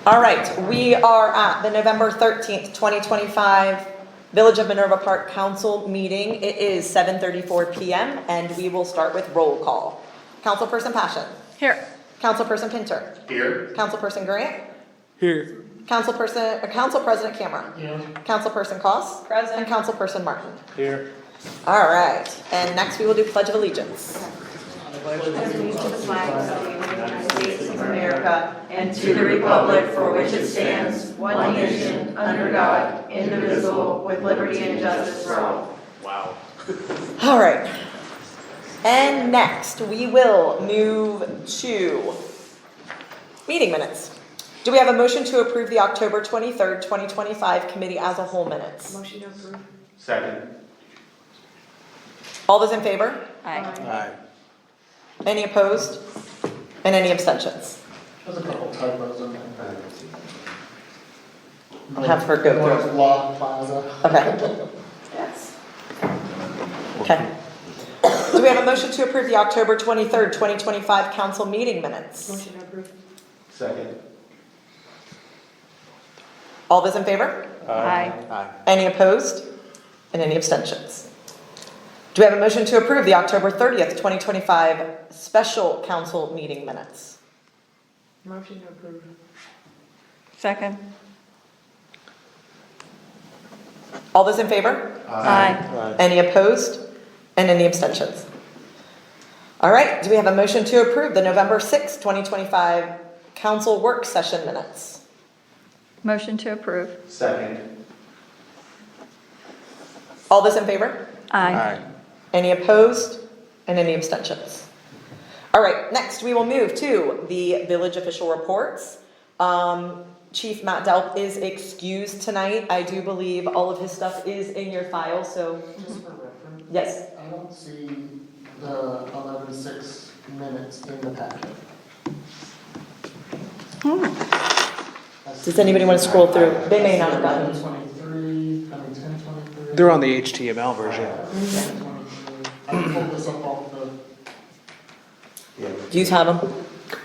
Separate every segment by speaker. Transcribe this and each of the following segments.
Speaker 1: All right, we are at the November 13th, 2025 Village of Minerva Park Council meeting. It is 7:34 p.m. and we will start with roll call. Councilperson Passion.
Speaker 2: Here.
Speaker 1: Councilperson Pinter.
Speaker 3: Here.
Speaker 1: Councilperson Grant.
Speaker 4: Here.
Speaker 1: Council President Cameron.
Speaker 3: Here.
Speaker 1: Councilperson Cost.
Speaker 2: Present.
Speaker 1: And Councilperson Martin.
Speaker 4: Here.
Speaker 1: All right, and next we will do Pledge of Allegiance.
Speaker 5: Allegiance to the flag of the United States of America and to the republic for which it stands, one nation, under God, indivisible, with liberty and justice for all.
Speaker 3: Wow.
Speaker 1: All right, and next we will move to meeting minutes. Do we have a motion to approve the October 23rd, 2025 committee as a whole minutes?
Speaker 5: Motion to approve.
Speaker 3: Second.
Speaker 1: All those in favor?
Speaker 2: Aye.
Speaker 4: Aye.
Speaker 1: Any opposed? And any abstentions?
Speaker 6: There's a couple typos in there.
Speaker 1: I'll have her go through.
Speaker 6: North Lawn Plaza.
Speaker 1: Okay.
Speaker 5: Yes.
Speaker 1: Okay. Do we have a motion to approve the October 23rd, 2025 council meeting minutes?
Speaker 5: Motion to approve.
Speaker 3: Second.
Speaker 1: All those in favor?
Speaker 2: Aye.
Speaker 4: Aye.
Speaker 1: Any opposed? And any abstentions? Do we have a motion to approve the October 30th, 2025 special council meeting minutes?
Speaker 5: Motion to approve.
Speaker 2: Second.
Speaker 1: All those in favor?
Speaker 2: Aye.
Speaker 1: Any opposed? And any abstentions? All right, do we have a motion to approve the November 6th, 2025 council work session minutes?
Speaker 2: Motion to approve.
Speaker 3: Second.
Speaker 1: All those in favor?
Speaker 2: Aye.
Speaker 1: Any opposed? And any abstentions? All right, next we will move to the village official reports. Chief Matt Delp is excused tonight. I do believe all of his stuff is in your file, so
Speaker 6: Just for reference,
Speaker 1: yes.
Speaker 6: I don't see the 11:06 minutes in the packet.
Speaker 1: Does anybody want to scroll through? They may not have gotten.
Speaker 6: 10:23.
Speaker 4: They're on the HTML version.
Speaker 6: 10:23. I pulled this up off the.
Speaker 1: Do you have them?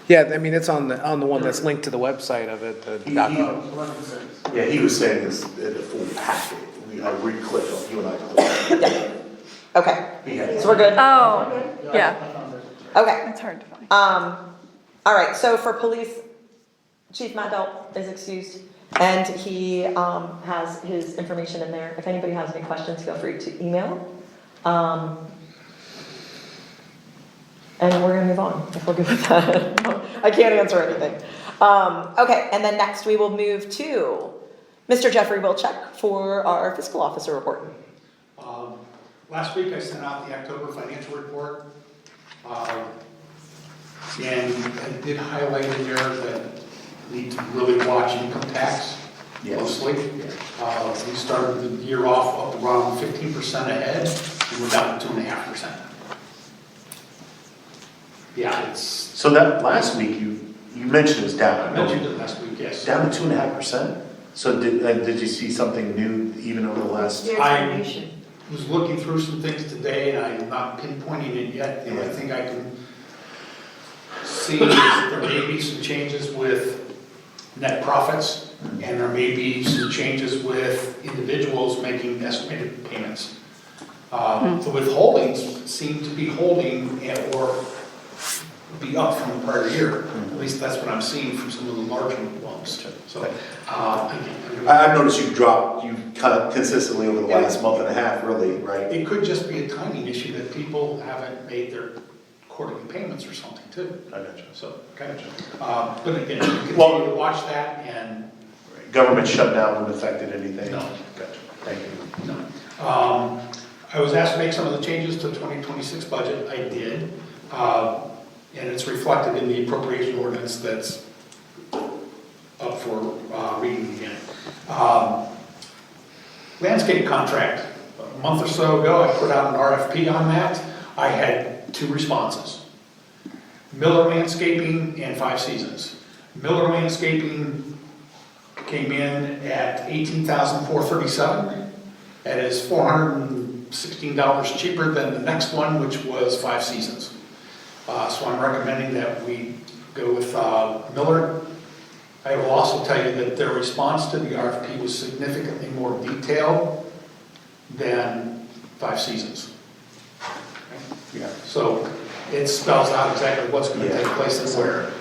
Speaker 4: Yeah, I mean, it's on the one that's linked to the website of it, the document.
Speaker 6: 11:06.
Speaker 7: Yeah, he was saying this in the full packet. I re-clicked on, you and I clicked.
Speaker 1: Yeah. Okay,
Speaker 7: He had it.
Speaker 1: so we're good?
Speaker 2: Oh, yeah.
Speaker 6: I found it.
Speaker 1: Okay.
Speaker 2: It's hard to find.
Speaker 1: All right, so for police, Chief Matt Delp is excused, and he has his information in there. If anybody has any questions, feel free to email. And we're gonna move on, if we're good with that. I can't answer anything. Okay, and then next we will move to Mr. Jeffrey Wilczek for our fiscal officer report.
Speaker 8: Last week I sent out the October financial report. And I did highlight in there that we need to really watch income tax closely. We started the year off up around 15% ahead, and we're down to 2.5%. Yeah, it's,
Speaker 7: So that last week, you mentioned it was down.
Speaker 8: I mentioned it last week, yes.
Speaker 7: Down to 2.5%? So did you see something new even over the last?
Speaker 8: I was looking through some things today, and I'm not pinpointing it yet. The only thing I can see is there may be some changes with net profits, and there may be some changes with individuals making estimated payments. The withholdings seem to be holding or be up from the prior year. At least that's what I'm seeing from some of the larger ones. So,
Speaker 7: I've noticed you've kind of consistently over the last month and a half, really, right?
Speaker 8: it could just be a timing issue that people haven't made their quarterly payments or something too.
Speaker 7: I got you.
Speaker 8: So, but again, continue to watch that and.
Speaker 7: Government shutdown wouldn't affect anything?
Speaker 8: No.
Speaker 7: Gotcha. Thank you.
Speaker 8: No. I was asked to make some of the changes to the 2026 budget. I did. And it's reflected in the appropriation ordinance that's up for reading again. Landscape contract. A month or so ago, I put out an RFP on that. I had 2 responses. Miller Landscaping and Five Seasons. Miller Landscaping came in at $18,437. That is $416 cheaper than the next one, which was Five Seasons. So I'm recommending that we go with Miller I will also tell you that their response to the RFP was significantly more detailed than Five Seasons.
Speaker 7: Yeah.
Speaker 8: So it spells out exactly what's going to take place and where.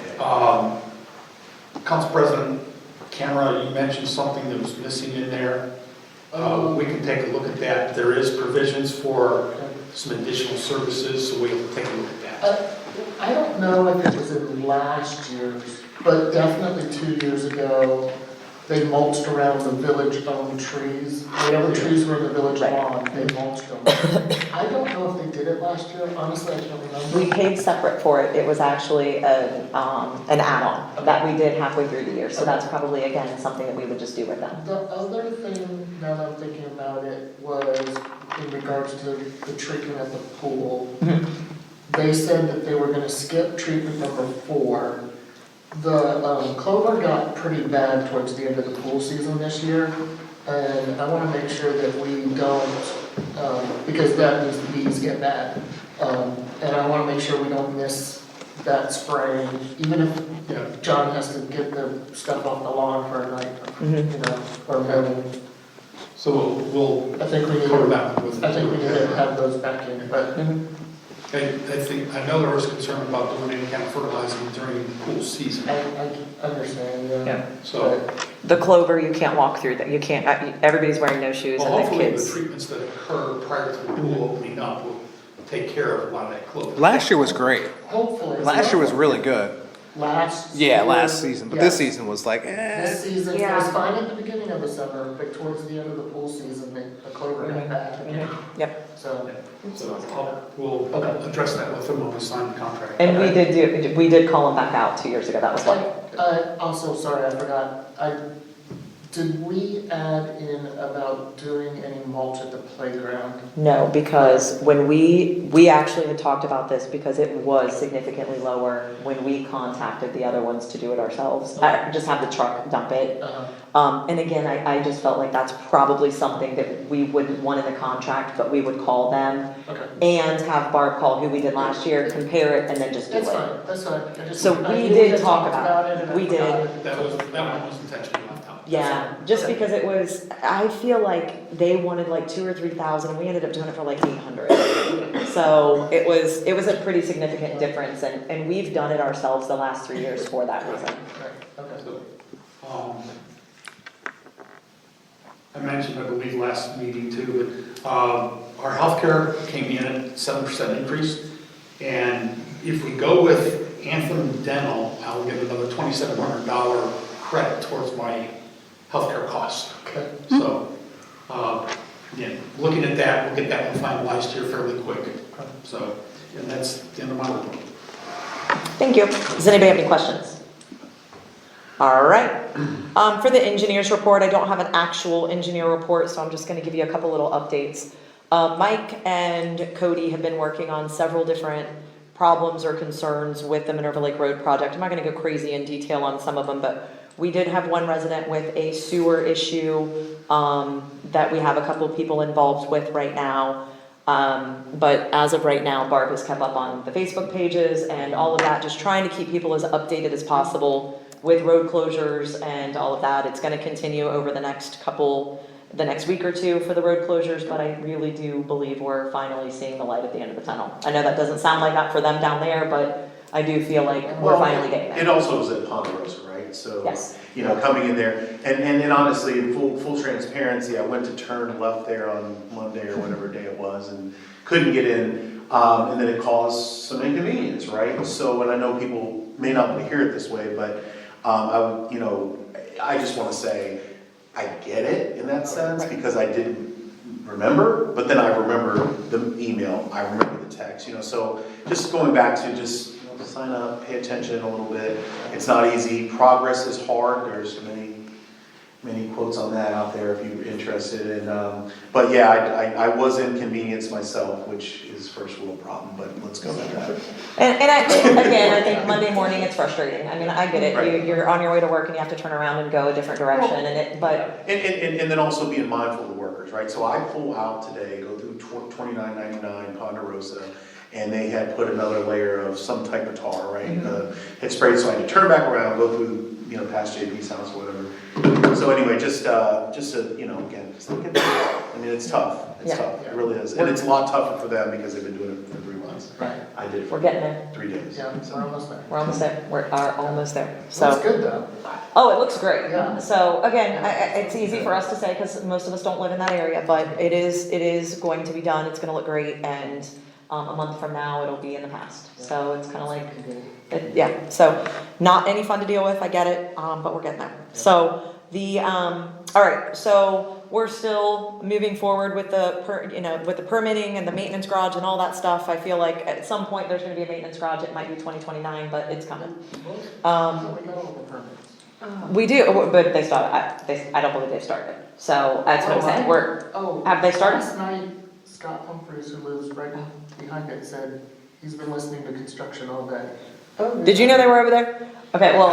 Speaker 8: Council President Camera, you mentioned something that was missing in there. We can take a look at that. There is provisions for some additional services, so we'll take a look at that.
Speaker 6: I don't know if it was in last year's, but definitely 2 years ago, they mulched around the village-owned trees. Whatever trees were in the village lawn, they mulched them. I don't know if they did it last year, honestly, I can't remember.
Speaker 1: We paid separate for it. It was actually an add-on that we did halfway through the year. So that's probably, again, something that we would just do with them.
Speaker 6: The other thing, now that I'm thinking about it, was in regards to the treatment at the pool. They said that they were gonna skip treatment number 4. The clover got pretty bad towards the end of the pool season this year, and I wanna make sure that we don't, because that means the bees get bad. And I wanna make sure we don't miss that spraying, even if John has to get the stuff off the lawn for a night, you know, or no.
Speaker 8: So we'll
Speaker 6: I think we need
Speaker 8: cover
Speaker 6: to,
Speaker 8: that with.
Speaker 6: I think we need to have those back in, but
Speaker 8: I know there was concern about doing any kind of fertilizing during the pool season.
Speaker 6: I understand,
Speaker 1: Yeah.
Speaker 8: So,
Speaker 1: The clover, you can't walk through that. You can't, everybody's wearing no shoes
Speaker 8: well,
Speaker 1: and the
Speaker 8: hopefully the
Speaker 1: kids.
Speaker 8: treatments that occur prior to the pool opening up will take care of a lot of that clover.
Speaker 4: Last year was great.
Speaker 6: Hopefully.
Speaker 4: Last year was really good.
Speaker 6: Last.
Speaker 4: Yeah,
Speaker 6: year,
Speaker 4: last season, but this
Speaker 6: yes.
Speaker 4: season was like,
Speaker 6: This season, it
Speaker 5: Yeah.
Speaker 6: was fine at the beginning of the summer, but towards the end of the pool season, the clover got bad.
Speaker 1: Yep.
Speaker 6: So,
Speaker 8: So we'll address that with them when we sign the contract.
Speaker 1: And we did call them back out 2 years ago. That was why.
Speaker 6: also, sorry, I forgot, did we add in about doing any mulch at the playground?
Speaker 1: No, because when we actually had talked about this because it was significantly lower when we contacted the other ones to do it ourselves. Just have the truck dump it. And again, I just felt like that's probably something that we wouldn't want in the contract, but we would call them
Speaker 6: Okay,
Speaker 1: and have Barb call who we did last year, compare it, and then just do
Speaker 6: that's
Speaker 1: it.
Speaker 6: fine, that's fine. I just-
Speaker 1: So
Speaker 6: I
Speaker 1: we
Speaker 6: knew
Speaker 1: did
Speaker 6: had
Speaker 1: talk
Speaker 6: talked
Speaker 1: about
Speaker 6: it, and I
Speaker 1: we did.
Speaker 6: forgot it.
Speaker 8: That one was intentionally left out.
Speaker 1: Yeah, just because it was, I feel like they wanted like 2,000 or 3,000, and we ended up doing it for like 800. So it was a pretty significant difference, and we've done it ourselves the last 3 years for that reason.
Speaker 6: Right, okay.
Speaker 8: So, I mentioned, I believe, last meeting too, but our healthcare came in at 7% increase. And if we go with Anthem Dental, I'll get another $2,700 credit towards my healthcare costs.
Speaker 6: Okay.
Speaker 8: So, again, looking at that, we'll get that one finalized here fairly quick. So, and that's the end of my report.
Speaker 1: Thank you. Does anybody have any questions? All right. For the engineer's report, I don't have an actual engineer report, so I'm just going to give you a couple little updates. Mike and Cody have been working on several different problems or concerns with the Minerva Lake Road project. I'm not going to go crazy in detail on some of them, but we did have one resident with a sewer issue that we have a couple of people involved with right now. But as of right now, Barb has kept up on the Facebook pages and all of that, just trying to keep people as updated as possible with road closures and all of that. It's going to continue over the next week or two for the road closures, but I really do believe we're finally seeing the light at the end of the tunnel. I know that doesn't sound like that for them down there, but I do feel like we're finally getting there.
Speaker 7: It also was at Ponderosa, right? So,
Speaker 1: Yes.
Speaker 7: coming in there, and honestly, in full transparency, I went to turn left there on Monday or whatever day it was, and couldn't get in, and then it caused some inconvenience, right? So, and I know people may not want to hear it this way, but, I just want to say, I get it in that sense, because I didn't remember, but then I remember the email, I remember the text, so just going back to just, sign up, pay attention a little bit. It's not easy, progress is hard, there's many quotes on that out there if you're interested, and, but yeah, I was inconvenienced myself, which is first world problem, but let's go with that.
Speaker 1: And I think Monday morning it's frustrating. I mean, I get it.
Speaker 7: Right.
Speaker 1: You're on your way to work and you have to turn around and go a different direction, but
Speaker 7: And then also being mindful of the workers, right? So I pull out today, go through 2999 Ponderosa, and they had put another layer of some type of tar, right? Had sprayed, so I had to turn back around, go through you know, past JP's house, whatever. So anyway, just to, you know, again, just look at that. I mean, it's tough, it's
Speaker 1: Yeah.
Speaker 7: tough, it really is. And it's a lot tougher for them because they've been doing it for 3 months.
Speaker 6: Right.
Speaker 7: I did it
Speaker 1: We're
Speaker 7: for
Speaker 1: getting there.
Speaker 7: 3 days.
Speaker 6: Yeah, we're almost there.
Speaker 1: We're almost there. We are almost there.
Speaker 6: Looks
Speaker 1: So,
Speaker 6: good though.
Speaker 1: oh, it looks great.
Speaker 6: Yeah.
Speaker 1: So again, it's easy for us to say because most of us don't live in that area, but it is going to be done. It's gonna look great, and a month from now, it'll be in the past. So it's kind of like, yeah. So not any fun to deal with. I get it, but we're getting there. So all right. So we're still moving forward with with the permitting and the maintenance garage and all that stuff. I feel like at some point there's going to be a maintenance garage. It might be 2029, but it's coming.
Speaker 6: We got all the permits.
Speaker 1: We do, but they started. I don't believe they've started. So that's what I'm saying. Have they started?
Speaker 6: Last night, Scott Humphreys, who lives right behind it, said he's been listening to construction all day.
Speaker 1: Did you know they were over there? Okay. Well.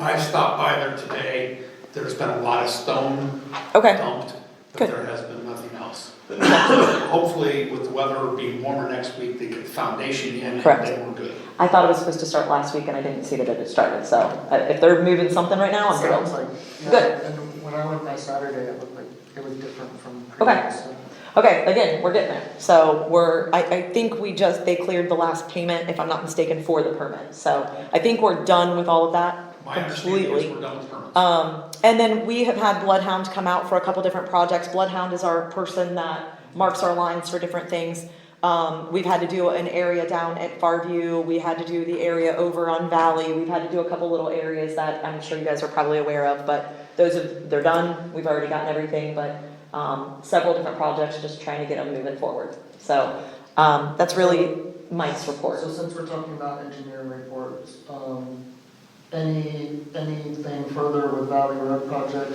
Speaker 8: I stopped by there today, there's been a lot of stone
Speaker 1: Okay.
Speaker 8: dumped, but
Speaker 1: Good.
Speaker 8: there has been nothing else. Hopefully, with the weather being warmer next week, they get the foundation in, and
Speaker 1: Correct.
Speaker 8: then we're good.
Speaker 1: I thought it was supposed to start last week, and I didn't see that it had started. So if they're moving something right now, I'm
Speaker 6: Sounds
Speaker 1: thrilled.
Speaker 6: like, yeah,
Speaker 1: Good.
Speaker 6: and when I went by Saturday, it looked like it was different from
Speaker 1: Okay.
Speaker 6: previous. so.
Speaker 1: Okay, again, we're getting there. So I think they cleared the last payment, if I'm not mistaken, for the permit. So I think we're done with all of that
Speaker 8: My understanding is
Speaker 1: completely.
Speaker 8: we're done with permits.
Speaker 1: And then we have had Bloodhound come out for a couple different projects. Bloodhound is our person that marks our lines for different things. We've had to do an area down at Farview. We had to do the area over on Valley. We've had to do a couple little areas that I'm sure you guys are probably aware of, but they're done. We've already gotten everything, but several different projects, just trying to get them moving forward. So that's really Mike's report.
Speaker 6: So since we're talking about engineering reports, anything further with Valley Road project?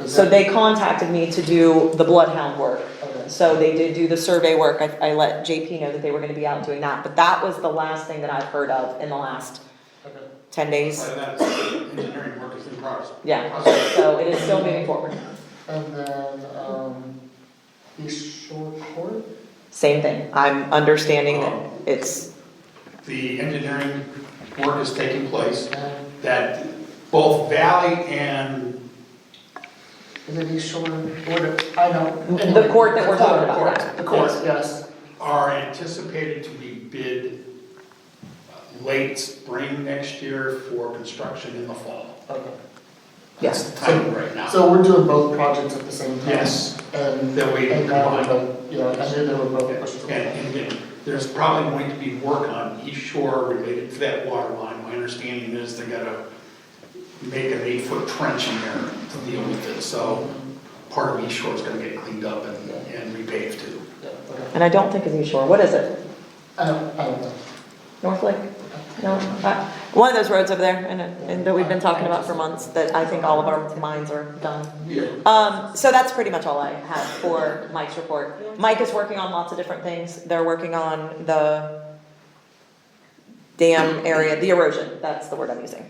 Speaker 1: So they contacted me to do the Bloodhound work.
Speaker 6: Okay.
Speaker 1: So they did do the survey work. I let JP know that they were gonna be out doing that, but that was the last thing that I've heard of in the last
Speaker 6: Okay.
Speaker 1: 10 days.
Speaker 8: And that's, engineering work is in progress.
Speaker 1: Yeah, so it is still moving forward.
Speaker 6: And then, East Shore Court?
Speaker 1: Same thing. I'm understanding that it's,
Speaker 8: The engineering work is taking place,
Speaker 6: And
Speaker 8: that both Valley and
Speaker 6: is it East Shore? I know.
Speaker 1: the court that we're talking about. yeah.
Speaker 6: The court, yes.
Speaker 8: are anticipated to be bid late spring next year for construction in the fall.
Speaker 6: Okay.
Speaker 8: That's
Speaker 1: Yes.
Speaker 8: the timing right now.
Speaker 6: So we're doing both projects at the same time?
Speaker 8: Yes.
Speaker 6: And,
Speaker 8: That we
Speaker 6: and now,
Speaker 8: combine.
Speaker 6: yeah, I knew they were both pushed
Speaker 8: And,
Speaker 6: together.
Speaker 8: and again, there's probably going to be work on East Shore related to that water line. My understanding is they gotta make an 8-foot trench in there to deal with it. So part of East Shore is gonna get cleaned up and repaved too.
Speaker 6: Yeah, okay.
Speaker 1: And I don't think it's East Shore. What is it?
Speaker 6: I don't know.
Speaker 1: North Lake? No? One of those roads over there, and that we've been talking about for months, that I think all of our mines are done. So that's pretty much all I have for Mike's report. Mike is working on lots of different things. They're working on the dam area, the erosion, that's the word I'm using.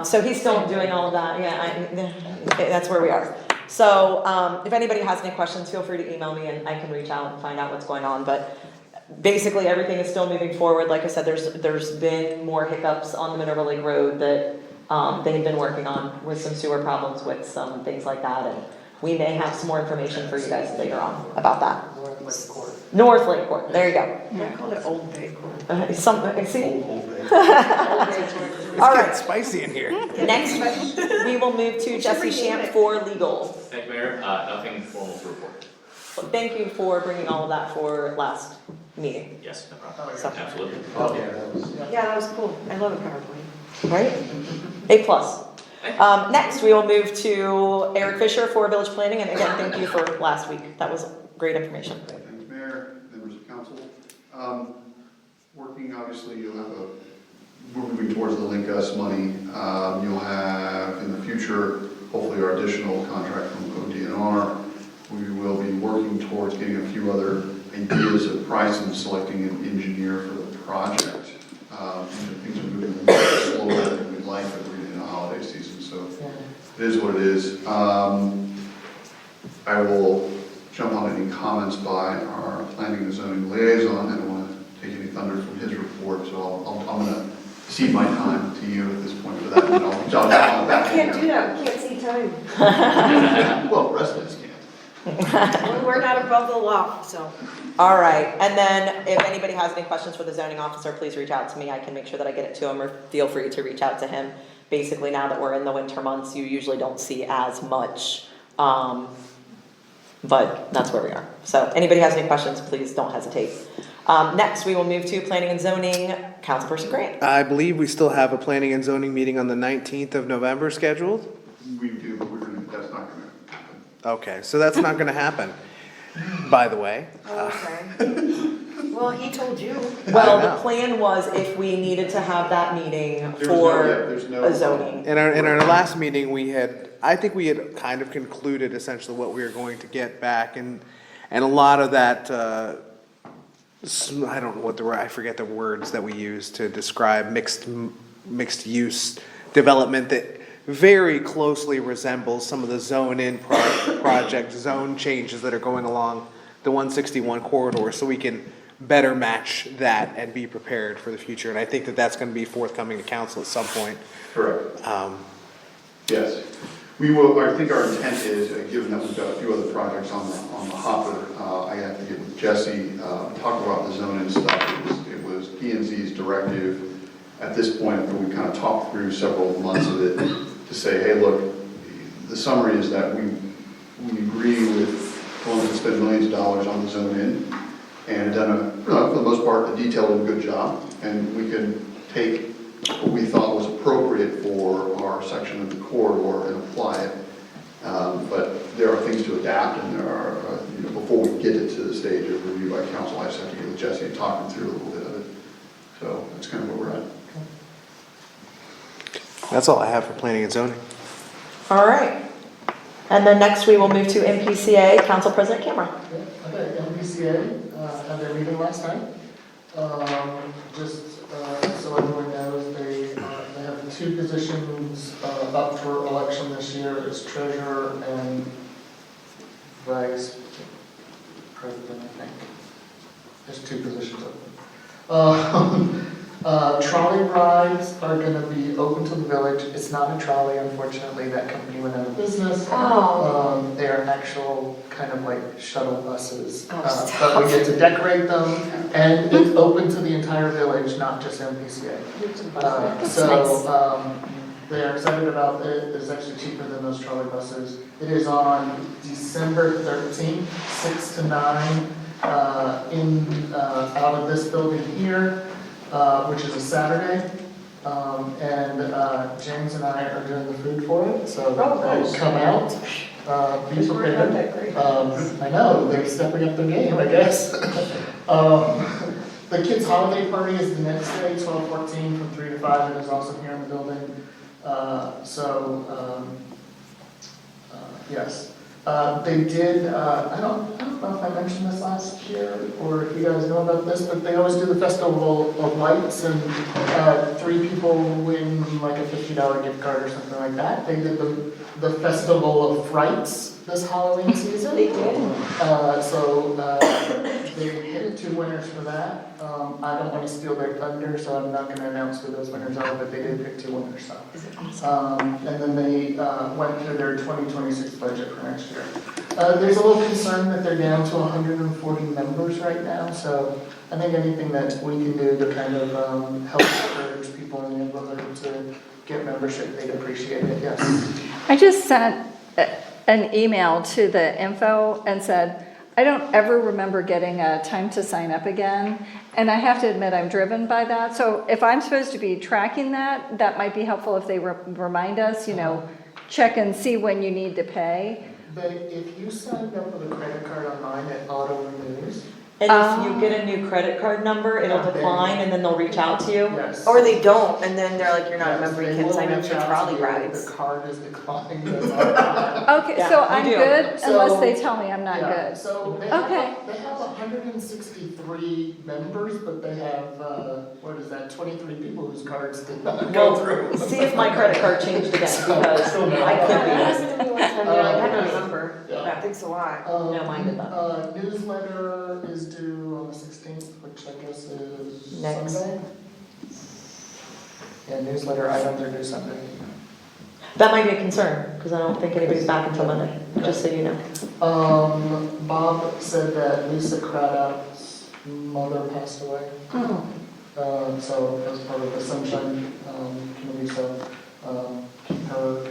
Speaker 1: So he's still doing all of that, yeah, that's where we are. So, if anybody has any questions, feel free to email me and I can reach out and find out what's going on, but basically everything is still moving forward. Like I said, there's been more hiccups on the Minerva Lake Road that, they have been working on with some sewer problems with some things like that, and we may have some more information for you guys later on about that.
Speaker 6: North Lake Court.
Speaker 1: North Lake Court, there you go.
Speaker 5: I call it Old Bay Court.
Speaker 1: See?
Speaker 4: It's
Speaker 1: All
Speaker 4: getting
Speaker 1: right.
Speaker 4: spicy in here.
Speaker 1: Next, we will move to Jesse Shamp for legal.
Speaker 9: Thank you, Mayor. Nothing formal to report.
Speaker 1: Thank you for bringing all of that for last meeting.
Speaker 9: Yes, no problem.
Speaker 1: So,
Speaker 9: Absolutely.
Speaker 5: Yeah, that was cool. I love a PowerPoint.
Speaker 1: right? A+. Next, we will move to Eric Fisher for Village Planning, and again, thank you for last week. That was great information.
Speaker 10: Thanks, Mayor, members of council. Working, obviously, we're moving towards the Link Us money. You'll have, in the future, hopefully our additional contract from ODNR. We will be working towards getting a few other ideas of price and selecting an engineer for the project. Things are moving a little slower than we'd like, but we're in a holiday season, so it is what it is. I will jump on any comments by our planning and zoning liaison. I don't want to take any thunder from his report, so I'm going to cede my time to you at this point for that, and I'll jot down on that.
Speaker 5: Can't do that, we can't see time.
Speaker 10: Well, the rest of us can't.
Speaker 5: We're not above the law, so.
Speaker 1: All right, and then if anybody has any questions for the zoning officer, please reach out to me. I can make sure that I get it to him, or feel free to reach out to him. Basically, now that we're in the winter months, you usually don't see as much, but that's where we are. So anybody has any questions, please don't hesitate. Next, we will move to planning and zoning, Councilperson Grant.
Speaker 4: I believe we still have a planning and zoning meeting on the 19th of November scheduled.
Speaker 10: We do, but that's not gonna happen.
Speaker 4: Okay, so that's not gonna happen, by the way.
Speaker 5: Okay. Well, he told you.
Speaker 1: Well,
Speaker 4: I
Speaker 1: the
Speaker 4: know.
Speaker 1: plan was if we needed to have that meeting
Speaker 10: There's no-
Speaker 1: for
Speaker 10: yeah, there's no-
Speaker 1: a zoning.
Speaker 4: In our last meeting, I think we had kind of concluded essentially what we were going to get back, and a lot of that, I don't know what I forget the words that we use to describe mixed use development that very closely resembles some of the project zone changes that are going along the 161 corridor, so we can better match that and be prepared for the future. And I think that that's going to be forthcoming to council at some point.
Speaker 10: Correct. Yes. We will, I think our intent is, given that we've got a few other projects on the hopper, I have to get with Jesse, talk about the zoning stuff. It was P and Z's directive at this point, after we kind of talked through several months of it, to say, hey, look, the summary is that we agree with wanting to spend millions of dollars on the zone in, and done for the most part, a detailed and good job, and we can take what we thought was appropriate for our section of the corridor and apply it. But there are things to adapt, and there are, before we get it to the stage of review by council, I just have to get with Jesse and talk him through a little bit of it. So that's kind of where we're at.
Speaker 4: That's all I have for planning and zoning.
Speaker 1: All right. And then next we will move to MPCA, Council President Cameron.
Speaker 6: Okay, MPCA, had their meeting last night. Just so everyone knows, they have two positions up for election this year. It's treasurer and vice president, I think. There's two positions open. Trolley rides are gonna be open to the village. It's not a trolley, unfortunately, that company went out of business.
Speaker 5: Oh.
Speaker 6: They're actual kind of like shuttle buses.
Speaker 5: Oh,
Speaker 6: But we get to decorate them, and it's open to the entire village, not just MPCA. They're excited about it. It's actually cheaper than those trolley buses. It is on December 13th, 6 to 9, out of this building here, which is a Saturday. And James and I are doing the food for it, so come out, be prepared. I know, they're stepping up their game, I guess. The kids' holiday party is the next day, 12/14, from 3 to 5. It is also here in the building. Yes. They did, I don't know if I mentioned this last year, or if you guys know about this, but they always do the Festival of Lights, and 3 people win like a $50 gift card or something like that. They did the Festival of Frights this Halloween season.
Speaker 5: They did.
Speaker 6: They hit 2 winners for that. I don't want to steal their thunder, so I'm not going to announce who those winners are, but they did pick 2 winners. So.
Speaker 5: Is it awesome?
Speaker 6: And then they went through their 2026 budget for next year. There's a little concern that they're down to 140 members right now, so I think anything that we can do to kind of help encourage people in the neighborhood to get membership, they'd appreciate it, yes.
Speaker 2: I just sent an email to the info and said, I don't ever remember getting a time to sign up again. And I have to admit, I'm driven by that. So if I'm supposed to be tracking that, that might be helpful if they remind us, check and see when you need to pay.
Speaker 6: But if you signed up with a credit card online, it auto-renews.
Speaker 1: And if you get a new credit card number, it'll decline and then they'll reach out to you.
Speaker 6: Yes.
Speaker 5: Or they don't, and then they're like, you're not a member, you
Speaker 6: They
Speaker 5: can't
Speaker 6: will
Speaker 5: sign up
Speaker 6: reach
Speaker 5: for
Speaker 6: out to
Speaker 5: trolley
Speaker 6: you if
Speaker 5: rides.
Speaker 6: The card is declining. That's all right.
Speaker 2: Okay,
Speaker 1: Yeah,
Speaker 2: so
Speaker 1: you
Speaker 2: I'm
Speaker 1: do.
Speaker 2: good
Speaker 6: So-
Speaker 2: unless they tell me I'm not
Speaker 6: Yeah,
Speaker 2: good.
Speaker 6: so they
Speaker 2: Okay.
Speaker 6: have 163 members, but they have, 23 people whose cards did not go through.
Speaker 1: Well, see if my credit card changed again, because I could be.
Speaker 5: happened to me one time, you're like, I don't remember.
Speaker 6: Yeah.
Speaker 5: That takes a while.
Speaker 1: No, mine did not.
Speaker 6: Newsletter is due on the 16th, which I guess is
Speaker 1: Next.
Speaker 6: Sunday. Yeah, newsletter items are due Sunday.
Speaker 1: That might be a concern, because I don't think anybody's back until Monday, just so you know.
Speaker 6: Bob said that Lisa Craddock's mother passed away. So as part of the Sunshine Committee, so keep her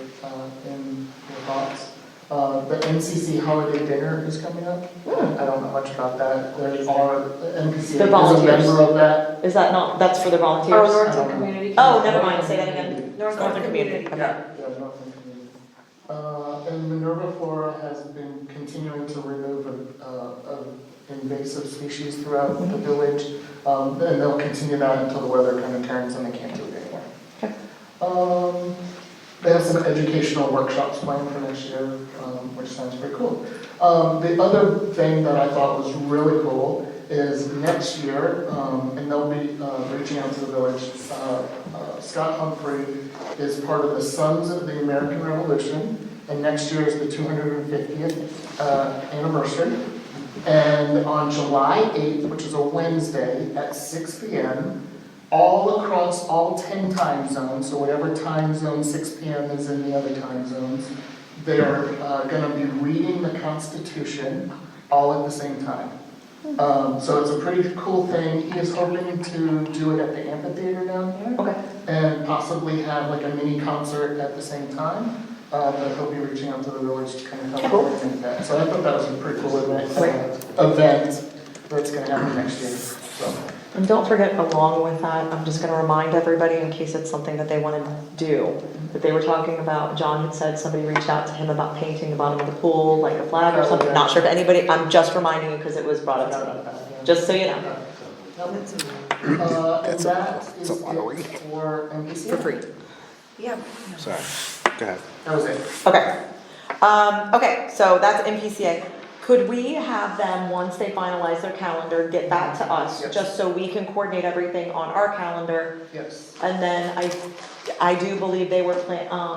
Speaker 6: in your thoughts. The NCC holiday dinner is coming up. I don't know much about that. There are, NPCA is
Speaker 1: The
Speaker 6: a
Speaker 1: volunteers.
Speaker 6: member of that.
Speaker 1: Is that not, that's for the
Speaker 5: Oh,
Speaker 1: volunteers?
Speaker 5: Northern Community.
Speaker 1: Oh, never mind, say that again. Northern Community, okay.
Speaker 6: Yeah, Northern Community. And Minerva Flora has been continuing to remove invasive species throughout the village. And they'll continue that until the weather kind of turns and they can't do it anymore.
Speaker 1: Okay.
Speaker 6: They have some educational workshops planned for next year, which sounds pretty cool. The other thing that I thought was really cool is next year, and they'll be reaching out to the village, Scott Humphrey is part of the Sons of the American Revolution, and next year is the 250th anniversary. And on July 8th, which is a Wednesday at 6 p.m., all across all 10 time zones, so whatever time zone 6 p.m. is in the other time zones, they are going to be reading the Constitution all at the same time. So it's a pretty cool thing. He is hoping to do it at the amphitheater down here.
Speaker 1: Okay.
Speaker 6: And possibly have like a mini concert at the same time. But he'll be reaching out to the village to kind of help coordinate that. So I thought that was a pretty cool event that's going to happen next year. So.
Speaker 1: And don't forget, along with that, I'm just gonna remind everybody, in case it's something that they wanna do, that they were talking about, John had said somebody reached out to him about painting the bottom of the pool, like a flag or something, not sure if anybody, I'm just reminding you because it was brought up to me, just so you know.
Speaker 6: And that is it for NPC.
Speaker 1: For free.
Speaker 5: Yeah.
Speaker 4: Sorry, go ahead.
Speaker 6: That was it.
Speaker 1: Okay. Okay, so that's MPCA. Could we have them, once they finalize their calendar, get that to us,
Speaker 6: Yes.
Speaker 1: just so we can coordinate everything on our calendar?
Speaker 6: Yes.
Speaker 1: And then I do believe they were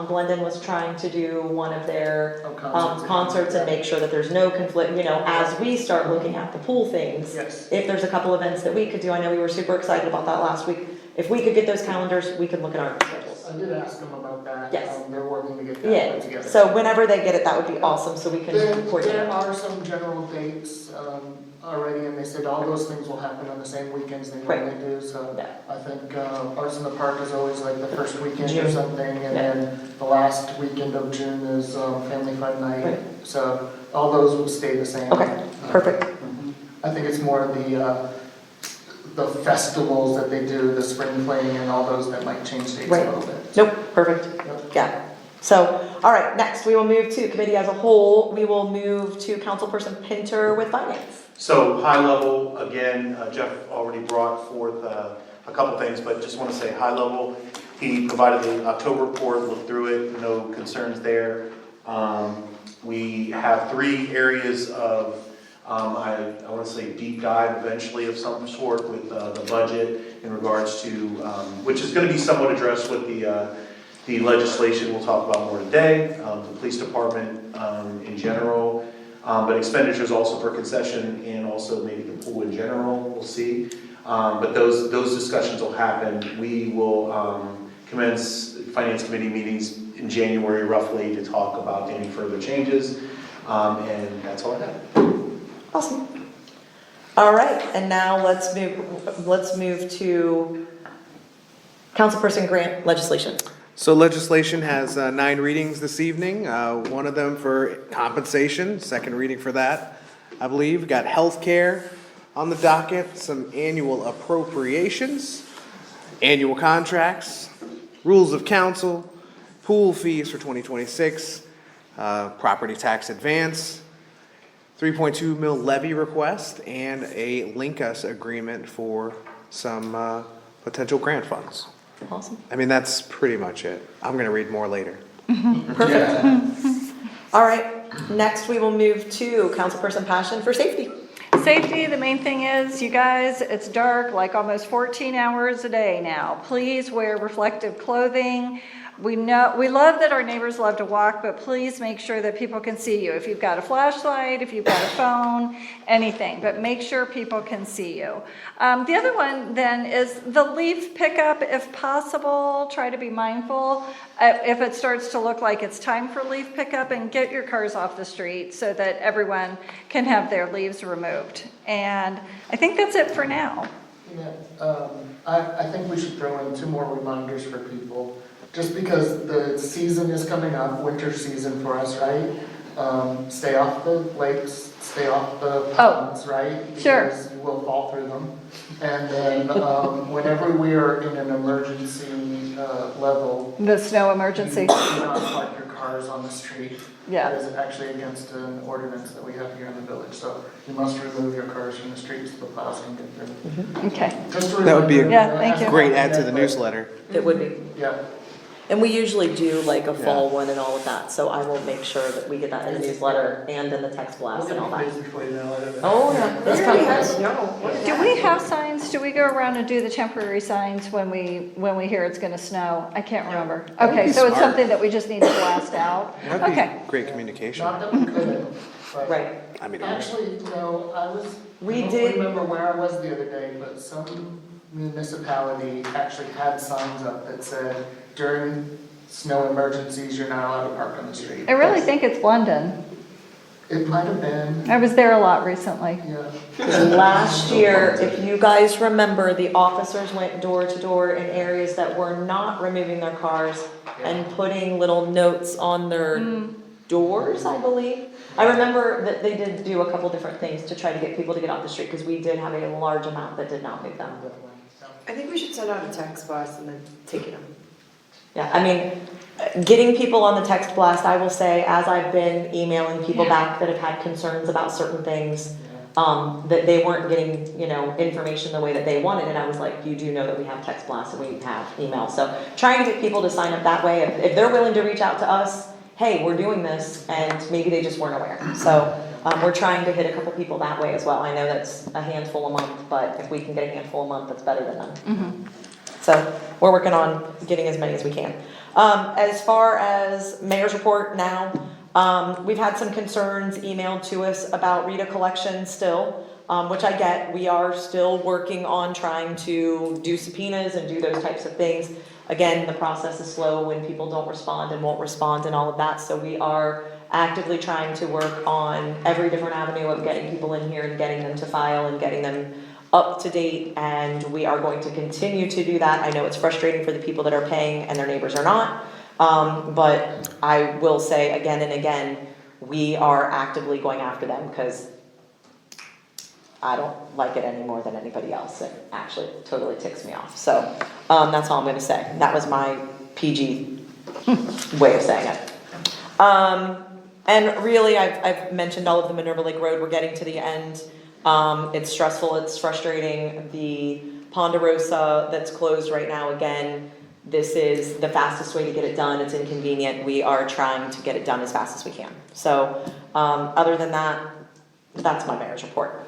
Speaker 1: Glendon was trying to do one of their concerts and make sure that there's no conflict, you know, as we start looking at the pool things.
Speaker 6: Yes.
Speaker 1: If there's a couple events that we could do, I know we were super excited about that last week. If we could get those calendars, we could look at our schedules.
Speaker 6: I did ask them about that.
Speaker 1: Yes.
Speaker 6: They're working to get that
Speaker 1: Yeah,
Speaker 6: put together.
Speaker 1: so whenever they get it, that would be awesome, so we can coordinate.
Speaker 6: There are some general dates already, and they said all those things will happen on the same weekends they normally do, so
Speaker 1: Yeah.
Speaker 6: I think Arts in the Park is always like the first weekend or
Speaker 1: June.
Speaker 6: something, and
Speaker 1: Yeah.
Speaker 6: then the last weekend of June is Family Fun Night,
Speaker 1: Right.
Speaker 6: so all those will stay the same.
Speaker 1: Okay, perfect.
Speaker 6: I think it's more the festivals that they do, the spring fling and all those that might change dates a
Speaker 1: Right.
Speaker 6: little bit.
Speaker 1: Nope, perfect.
Speaker 6: Yep.
Speaker 1: Yeah. So, all right, next we will move to committee as a whole. We will move to Councilperson Pinter with finance.
Speaker 7: So high level, again, Jeff already brought forth a couple things, but just want to say high level. He provided the October report, looked through it, no concerns there. We have 3 areas of, I want to say deep dive eventually of some sort with the budget in regards to, which is going to be somewhat addressed with the legislation we'll talk about more today, the police department in general. But expenditures also for concession and also maybe the pool in general, we'll see. But those discussions will happen. We will commence finance committee meetings in January roughly to talk about any further changes. And that's all I have.
Speaker 1: Awesome. All right, and now let's move to Councilperson Grant legislation.
Speaker 4: So legislation has 9 readings this evening, one of them for compensation, second reading for that, I believe. Got healthcare on the docket, some annual appropriations, annual contracts, rules of council, pool fees for 2026, property tax advance, 3.2 mil levy request, and a link-us agreement for some potential grant funds.
Speaker 1: Awesome.
Speaker 4: I mean, that's pretty much it. I'm gonna read more later.
Speaker 1: Perfect. All right, next we will move to Councilperson Passion for safety.
Speaker 2: Safety, the main thing is, you guys, it's dark like almost 14 hours a day now. Please wear reflective clothing. we love that our neighbors love to walk, but please make sure that people can see you. If you've got a flashlight, if you've got a phone, anything, but make sure people can see you. The other one then is the leaf pickup, if possible, try to be mindful. If it starts to look like it's time for leaf pickup, and get your cars off the street so that everyone can have their leaves removed. And I think that's it for now.
Speaker 6: Yeah, I think we should throw in 2 more reminders for people, just because the season is coming up, winter season for us, right? Stay off the lakes, stay off the ponds, right?
Speaker 2: Sure.
Speaker 6: Because you will fall through them. And then, whenever we are in an emergency, level,
Speaker 2: The snow emergency.
Speaker 6: you do not park your cars on the street.
Speaker 2: Yeah.
Speaker 6: That is actually against an ordinance that we have here in the village, so you must remove your cars from the streets so the plows can get through.
Speaker 2: Okay.
Speaker 6: Just a
Speaker 4: That would be a
Speaker 6: reminder,
Speaker 2: Yeah, thank you.
Speaker 4: Great add to the newsletter.
Speaker 1: It would be.
Speaker 6: Yeah.
Speaker 1: And we usually do like a fall one and all of that, so I will make sure that we get that in the newsletter and in the text
Speaker 6: We'll
Speaker 1: blast
Speaker 6: get
Speaker 1: and all that.
Speaker 6: crazy for you now.
Speaker 1: Oh, yeah, that's coming.
Speaker 2: Do we have signs? Do we go around and do the temporary signs when we hear it's gonna snow? I can't remember.
Speaker 4: would
Speaker 2: Okay,
Speaker 4: be
Speaker 2: so it's
Speaker 4: smart.
Speaker 2: something that we just need to blast out?
Speaker 4: That'd be
Speaker 2: Okay.
Speaker 4: great communication.
Speaker 6: Not that we couldn't, but.
Speaker 1: Right.
Speaker 4: I mean,
Speaker 6: Actually, no, I
Speaker 1: We
Speaker 6: don't
Speaker 1: did-
Speaker 6: remember where I was the other day, but some municipality actually had signs up that said during snow emergencies, you're not allowed to park on the street.
Speaker 2: I really think it's London.
Speaker 6: It might have been,
Speaker 2: I was there a lot recently.
Speaker 6: yeah.
Speaker 1: Last year, if you guys remember, the officers went door to door in areas that were not removing their cars and putting little notes on their doors, I believe. I remember that they did do a couple different things to try to get people to get off the street, because we did have a large amount that did not move them.
Speaker 5: I think we should send out a text blast and then take it on.
Speaker 1: Yeah, I mean, getting people on the text blast, I will say, as I've been emailing people back that have had concerns about certain things, that they weren't getting, information the way that they wanted, and I was like, you do know that we have text blasts and we have email, so trying to get people to sign up that way, if they're willing to reach out to us, hey, we're doing this, and maybe they just weren't aware, so, we're trying to hit a couple people that way as well. I know that's a handful a month, but if we can get a handful a month, that's better than none. So we're working on getting as many as we can. As far as mayor's report now, we've had some concerns emailed to us about Rita collection still, which I get. We are still working on trying to do subpoenas and do those types of things. Again, the process is slow when people don't respond and won't respond and all of that. So we are actively trying to work on every different avenue of getting people in here and getting them to file and getting them up to date, and we are going to continue to do that. I know it's frustrating for the people that are paying and their neighbors are not, but I will say again and again, we are actively going after them, because I don't like it any more than anybody else. It actually totally ticks me off. So that's all I'm gonna say. That was my PG way of saying it. And really, I've mentioned all of the Minerva Lake Road. We're getting to the end. It's stressful, it's frustrating. The Ponderosa that's closed right now, again, this is the fastest way to get it done. It's inconvenient. We are trying to get it done as fast as we can. So, other than that, that's my mayor's report.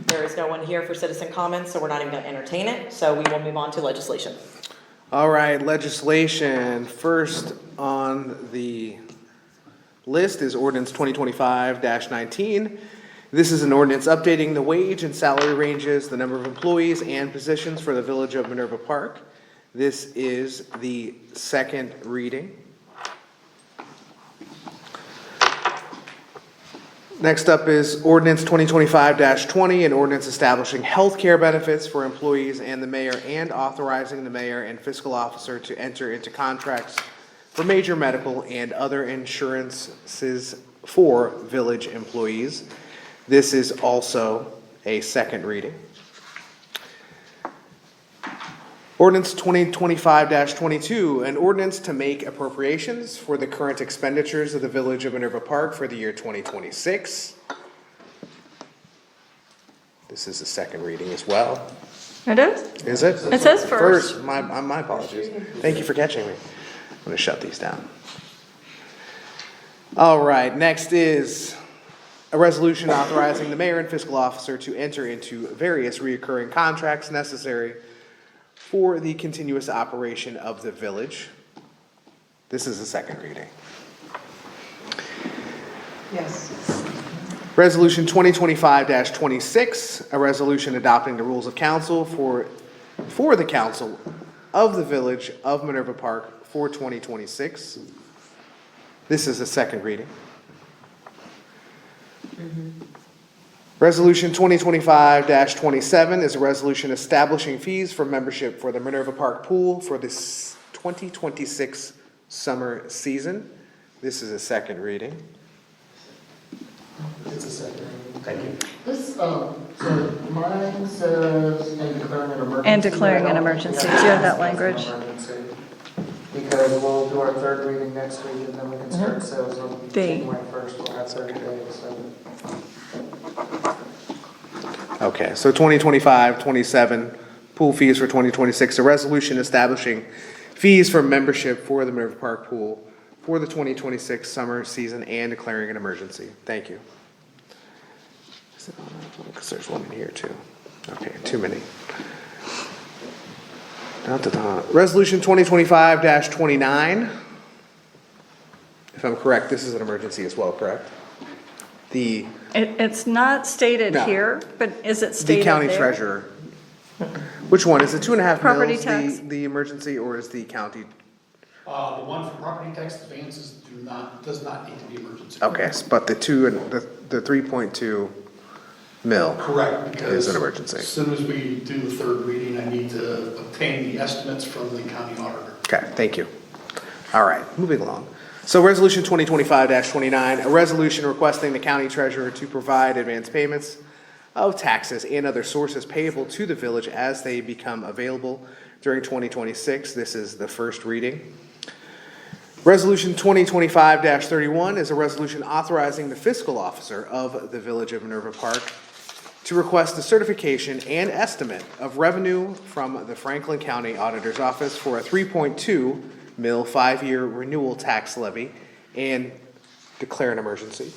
Speaker 1: There is no one here for citizen comments, so we're not even gonna entertain it. So we will move on to legislation.
Speaker 4: All right, legislation. First on the list is ordinance 2025-19. This is an ordinance updating the wage and salary ranges, the number of employees and positions for the Village of Minerva Park. This is the second reading. Next up is ordinance 2025-20, an ordinance establishing health care benefits for employees and the mayor, and authorizing the mayor and fiscal officer to enter into contracts for major medical and other insurances for village employees. This is also a second reading. Ordinance 2025-22, an ordinance to make appropriations for the current expenditures of the Village of Minerva Park for the year 2026. This is the second reading as well.
Speaker 2: It is?
Speaker 4: Is it?
Speaker 2: It says first.
Speaker 4: My apologies. Thank you for catching me. I'm going to shut these down. All right, next is a resolution authorizing the mayor and fiscal officer to enter into various recurring contracts necessary for the continuous operation of the village. This is the second reading.
Speaker 1: Yes.
Speaker 4: Resolution 2025-26, a resolution adopting the rules of council for the council of the Village of Minerva Park for 2026. This is the second reading. Resolution 2025-27 is a resolution establishing fees for membership for the Minerva Park Pool for this 2026 summer season. This is a second reading.
Speaker 6: It's a second reading.
Speaker 7: Thank you.
Speaker 6: This, so mine says and declaring an emergency.
Speaker 2: And declaring
Speaker 6: but I
Speaker 2: an
Speaker 6: don't
Speaker 2: emergency.
Speaker 6: think
Speaker 2: Do you have that
Speaker 6: it's an
Speaker 2: language?
Speaker 6: emergency. Because we'll do our third reading next week and then we can start sales on January 1st. We'll have 30 days, so.
Speaker 4: Okay, so 2025-27 pool fees for 2026, a resolution establishing fees for membership for the Minerva Park Pool for the 2026 summer season and declaring an emergency. Thank you. Because there's one in here too. Okay, too many. Resolution 2025-29. If I'm correct, this is an emergency as well, correct?
Speaker 2: It's not stated
Speaker 4: No.
Speaker 2: here, but is it
Speaker 4: The
Speaker 2: stated
Speaker 4: county
Speaker 2: there?
Speaker 4: treasurer. Which one? Is it 2.5
Speaker 2: Property
Speaker 4: mils,
Speaker 2: tax.
Speaker 4: the emergency, or is the county?
Speaker 8: The one for property tax advances does not need to be emergency.
Speaker 4: Okay, but the 3.2 mil.
Speaker 8: Correct, because.
Speaker 4: Is an emergency.
Speaker 8: As soon as we do the third reading, I need to obtain the estimates from the county auditor.
Speaker 4: Okay, thank you. All right, moving along. So resolution 2025-29, a resolution requesting the county treasurer to provide advance payments of taxes and other sources payable to the village as they become available during 2026. This is the first reading. Resolution 2025-31 is a resolution authorizing the fiscal officer of the Village of Minerva Park to request the certification and estimate of revenue from the Franklin County Auditor's Office for a 3.2 mil 5-year renewal tax levy and declare an emergency.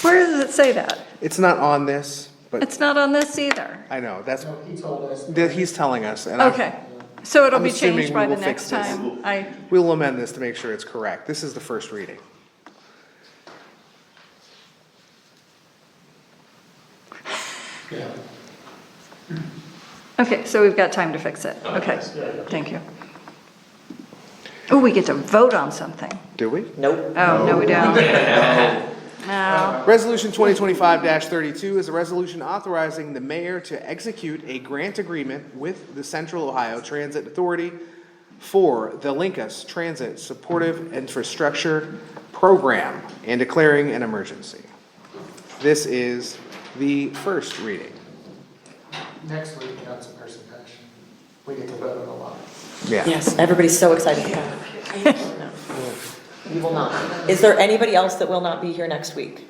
Speaker 2: Where does it say that?
Speaker 4: It's not on this, but
Speaker 2: It's not on this either.
Speaker 4: I know, that's,
Speaker 6: So he told us.
Speaker 4: that he's telling us. And I'm-
Speaker 2: Okay, so it'll
Speaker 4: I'm
Speaker 2: be
Speaker 4: assuming
Speaker 2: changed by
Speaker 4: we
Speaker 2: the
Speaker 4: will
Speaker 2: next
Speaker 4: fix this.
Speaker 2: time.
Speaker 4: We'll amend this to make sure it's correct. This is the first reading.
Speaker 8: Yeah.
Speaker 2: Okay, so we've got time to fix it. Okay, thank you. Oh, we get to vote on something.
Speaker 4: Do we?
Speaker 1: Nope.
Speaker 2: Oh, no, we don't. No.
Speaker 4: Resolution 2025-32 is a resolution authorizing the mayor to execute a grant agreement with the Central Ohio Transit Authority for the Linkus Transit Supportive Infrastructure Program and declaring an emergency. This is the first reading.
Speaker 6: Next week, Councilperson Pesh. We get to vote on a lot.
Speaker 4: Yeah.
Speaker 1: Yes, everybody's so excited to come. No, you will not. Is there anybody else that will not be here next week?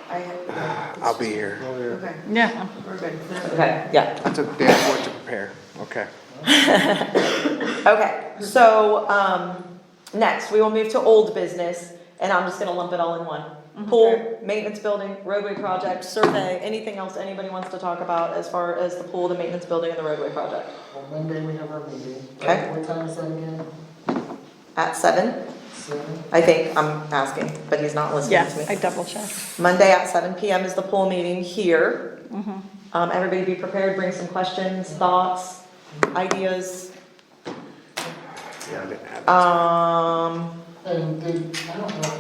Speaker 4: I'll be here.
Speaker 5: Okay,
Speaker 2: Yeah.
Speaker 5: we're good.
Speaker 1: Okay, yeah.
Speaker 4: I took day of work to prepare. Okay.
Speaker 1: Okay, so, next, we will move to old business, and I'm just gonna lump it all in one. Pool, maintenance building, roadway project, survey, anything else anybody wants to talk about as far as the pool, the maintenance building, and the roadway project?
Speaker 6: On Monday, we have our meeting.
Speaker 1: Okay.
Speaker 6: What time is that again?
Speaker 1: At 7,
Speaker 6: 7?
Speaker 1: I think, I'm asking, but he's not listening
Speaker 2: Yeah,
Speaker 1: to me.
Speaker 2: I double checked.
Speaker 1: Monday at 7 PM is the pool meeting here. Everybody be prepared, bring some questions, thoughts, ideas.
Speaker 4: Yeah, I didn't have it.
Speaker 6: And I don't know,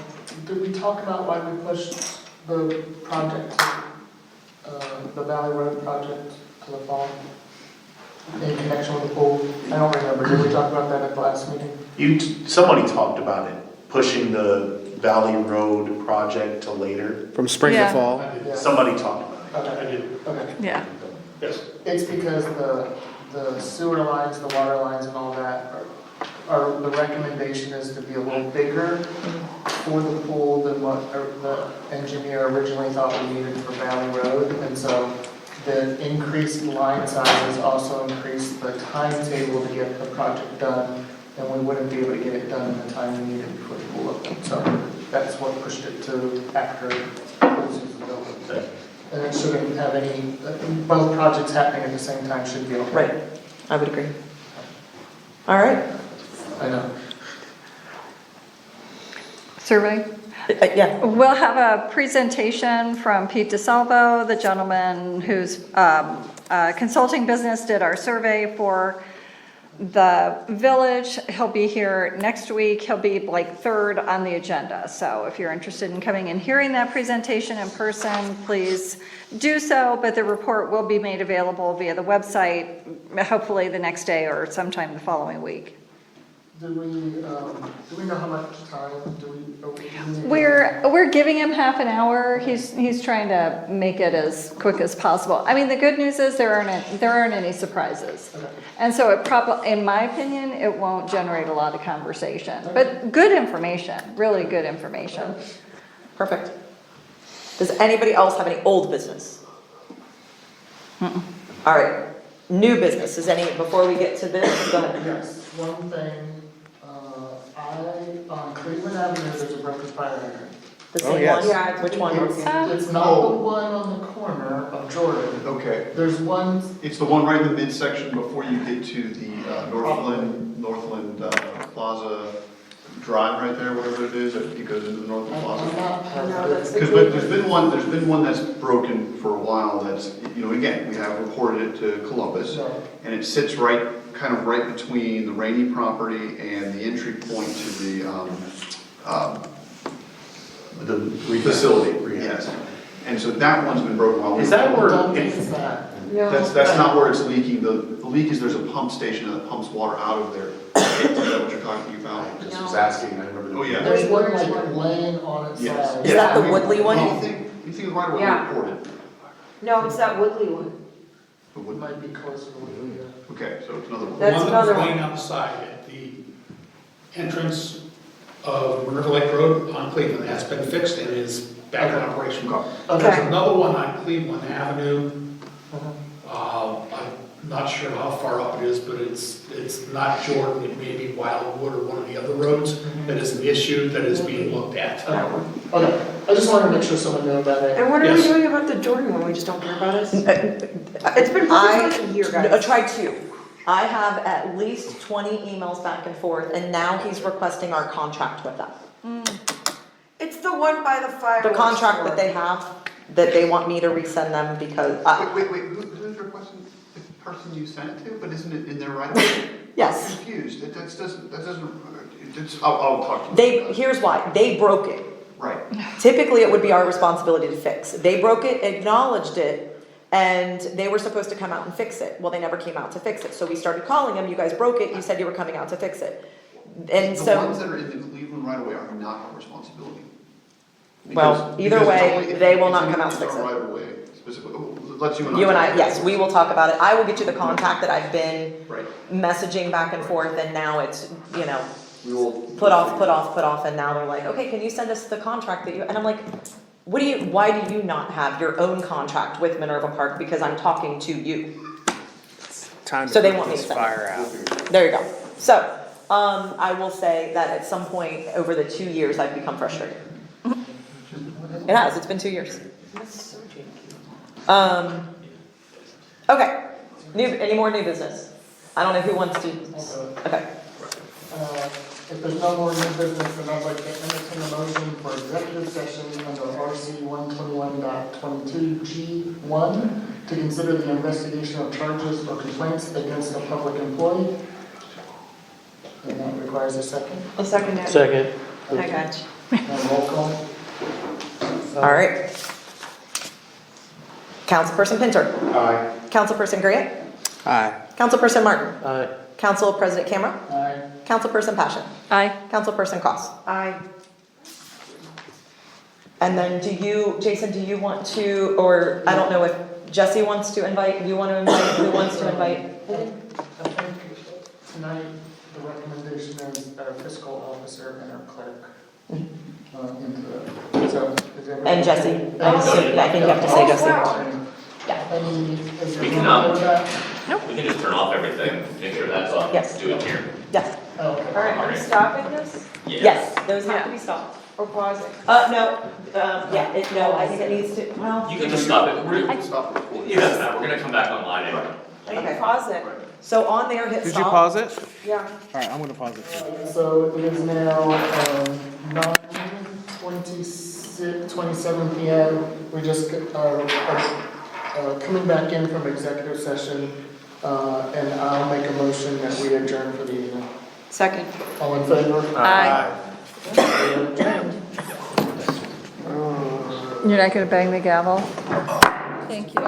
Speaker 6: did we talk about why we pushed the project, the Valley Road project to the fall? In connection with the pool? I don't remember, did we talk about that at the last meeting?
Speaker 7: Somebody talked about it, pushing the Valley Road project to later.
Speaker 4: From spring to
Speaker 2: Yeah.
Speaker 4: fall?
Speaker 6: Yeah.
Speaker 7: Somebody talked about
Speaker 8: I
Speaker 6: Okay,
Speaker 8: did,
Speaker 6: okay.
Speaker 2: Yeah.
Speaker 8: yes.
Speaker 6: It's because the sewer lines, the water lines and all that are, the recommendation is to be a little bigger for the pool than what the engineer originally thought we needed for Valley Road. And so the increased line sizes also increased the timetable to get the project done. And we wouldn't be able to get it done in the time we needed before the pool opened. So that's what pushed it to after the pool season opened.
Speaker 7: it.
Speaker 6: And it shouldn't have any, both projects happening at the same time should be okay.
Speaker 1: Right, I would agree. All right,
Speaker 6: I know.
Speaker 2: Survey?
Speaker 1: Yeah,
Speaker 2: We'll have a presentation from Pete DeSalvo, the gentleman whose consulting business did our survey for the village. He'll be here next week. He'll be like third on the agenda. So if you're interested in coming and hearing that presentation in person, please do so. But the report will be made available via the website, hopefully the next day or sometime the following week.
Speaker 6: Do we know how much time,
Speaker 2: We're giving him half an hour. He's trying to make it as quick as possible. I mean, the good news is there aren't any surprises.
Speaker 6: Okay.
Speaker 2: And so it probably, in my opinion, it won't generate a lot of conversation, but good information, really good information.
Speaker 1: perfect. Does anybody else have any old business? All right, new business, is any, before we get to this, go ahead.
Speaker 6: Yes, one thing, on Cleveland Avenue, there's a Breakfast Fire hydrant.
Speaker 1: The
Speaker 4: Oh,
Speaker 1: same
Speaker 4: yes.
Speaker 1: one?
Speaker 5: Yeah,
Speaker 1: Which one?
Speaker 6: It's not the one on the corner of Jordan.
Speaker 10: Okay,
Speaker 6: There's one,
Speaker 10: it's the one right in the midsection before you get to the Northland Plaza Drive right there, whatever it is, it goes into the Northland
Speaker 6: I'm
Speaker 10: Plaza.
Speaker 6: not
Speaker 5: No, that's
Speaker 6: positive.
Speaker 5: the-
Speaker 10: Because there's been one that's broken for a while that's, again, we have reported it to Columbus.
Speaker 6: No.
Speaker 10: And it sits kind of right between the Rainey property and the entry point to the facility, yes. And so that one's been broken while.
Speaker 7: Is that where,
Speaker 6: Don't think it's that.
Speaker 5: No.
Speaker 10: That's not where it's leaking. The leak is there's a pump station that pumps water out of there. Is that what you're talking about?
Speaker 7: I just was asking, I remember.
Speaker 10: Oh, yeah.
Speaker 6: There's one like laying on its
Speaker 10: Yes.
Speaker 6: side.
Speaker 1: Is that the Woodley one?
Speaker 10: You think right away
Speaker 5: Yeah.
Speaker 10: reported?
Speaker 5: No, it's that Woodley one.
Speaker 10: But
Speaker 6: It
Speaker 10: what-
Speaker 6: might be closer to what we
Speaker 10: Okay, so it's another one.
Speaker 5: That's
Speaker 8: One
Speaker 5: another
Speaker 8: that's
Speaker 5: one.
Speaker 8: laying outside at the entrance of River Lake Road on Cleveland has been fixed and is back in operation. There's
Speaker 5: Okay.
Speaker 8: another one on Cleveland Avenue.
Speaker 6: Uh-huh.
Speaker 8: I'm not sure how far up it is, but it's not Jordan, it may be Wildwood or one of the other roads that is an issue that is being looked at.
Speaker 6: Okay, I just wanted to make sure someone knew about it.
Speaker 5: And what are we
Speaker 8: Yes.
Speaker 5: doing about the Jordan one? We just don't care about it? It's been pretty much a year, guys.
Speaker 1: Try two. I have at least 20 emails back and forth, and now he's requesting our contract with them.
Speaker 5: It's the one by the
Speaker 1: The
Speaker 5: fireworks.
Speaker 1: contract
Speaker 5: store.
Speaker 1: that they have, that they want me to resend them because,
Speaker 10: Wait, who's requesting the person you sent it to, but isn't it in there right away?
Speaker 1: yes.
Speaker 10: I'm confused, that doesn't, I'll talk to you.
Speaker 1: Here's why, they broke it.
Speaker 10: Right,
Speaker 1: Typically, it would be our responsibility to fix. They broke it, acknowledged it, and they were supposed to come out and fix it. Well, they never came out to fix it, so we started calling them, you guys broke it, you said you were coming out to fix it. And
Speaker 10: the
Speaker 1: so.
Speaker 10: ones that are in the Cleveland right away are not our responsibility.
Speaker 1: Well, either
Speaker 10: because
Speaker 1: way,
Speaker 10: it's only-
Speaker 1: they will
Speaker 10: it's
Speaker 1: not
Speaker 10: in-
Speaker 1: come out to
Speaker 10: it's
Speaker 1: fix
Speaker 10: our
Speaker 1: it.
Speaker 10: right away, specifically, let's you and I.
Speaker 1: You and
Speaker 10: talk
Speaker 1: I,
Speaker 10: about
Speaker 1: yes,
Speaker 10: it.
Speaker 1: we will talk about it. I will get you the contact that I've been
Speaker 10: Right,
Speaker 1: messaging back and forth, and now it's,
Speaker 10: we will.
Speaker 1: put off, and now they're like, okay, can you send us the contract that you, and I'm like, why do you not have your own contract with Minerva Park, because I'm talking to you?
Speaker 4: Time to
Speaker 1: So they
Speaker 4: put
Speaker 1: want me
Speaker 4: this
Speaker 1: to send it.
Speaker 4: fire out.
Speaker 1: There you go. So, I will say that at some point over the 2 years, I've become frustrated. It has, it's been 2 years. Okay, any more new business? I don't know who wants to, okay.
Speaker 6: If there's no more new business, then I'd like to entertain a motion for executive session under RC 121.22G1 to consider the investigation of charges or complaints against a public employee. And that requires a second.
Speaker 5: I'll second it.
Speaker 3: Second.
Speaker 5: I got you.
Speaker 6: And roll call.
Speaker 1: All right. Councilperson Pinter.
Speaker 7: Aye.
Speaker 1: Councilperson Grant.
Speaker 4: Aye.
Speaker 1: Councilperson Martin.
Speaker 3: Aye.
Speaker 1: Council President Camera.
Speaker 6: Aye.
Speaker 1: Councilperson Passion.
Speaker 2: Aye.
Speaker 1: Councilperson Cross.
Speaker 5: Aye.
Speaker 1: And then Jason, do you want to, or I don't know if Jesse wants to invite, you want to invite, who wants to invite?
Speaker 6: I think tonight, the recommendation is our fiscal officer and our clerk. Into the, so, is everyone?
Speaker 1: And Jesse. I think you have to say Jesse.
Speaker 6: Any, is
Speaker 9: We
Speaker 6: everyone
Speaker 9: can,
Speaker 6: okay with that?
Speaker 9: We can just turn off everything, make sure that's off.
Speaker 1: Yes.
Speaker 9: Do it here.
Speaker 1: Yes.
Speaker 6: Okay.
Speaker 5: All right, I'm stopping this
Speaker 1: Yes, those have to be stopped.
Speaker 5: or pausing?
Speaker 1: No, yeah, no, I think it needs to, well.
Speaker 9: You can just stop it.
Speaker 10: Stop recording.
Speaker 9: It doesn't matter, we're gonna come back online anyway.
Speaker 1: Okay.
Speaker 5: Pause it.
Speaker 1: So on there, hit
Speaker 4: Did
Speaker 1: stop.
Speaker 4: you pause it?
Speaker 5: Yeah.
Speaker 4: Alright, I'm gonna pause it.
Speaker 6: So it is now, 9:27 PM. We just, coming back in from executive session, and I'll make a motion that we adjourn for the evening.
Speaker 5: Second.
Speaker 6: All in favor?
Speaker 5: Aye.
Speaker 6: We are adjourned.
Speaker 2: You're not gonna bang the gavel? Thank you.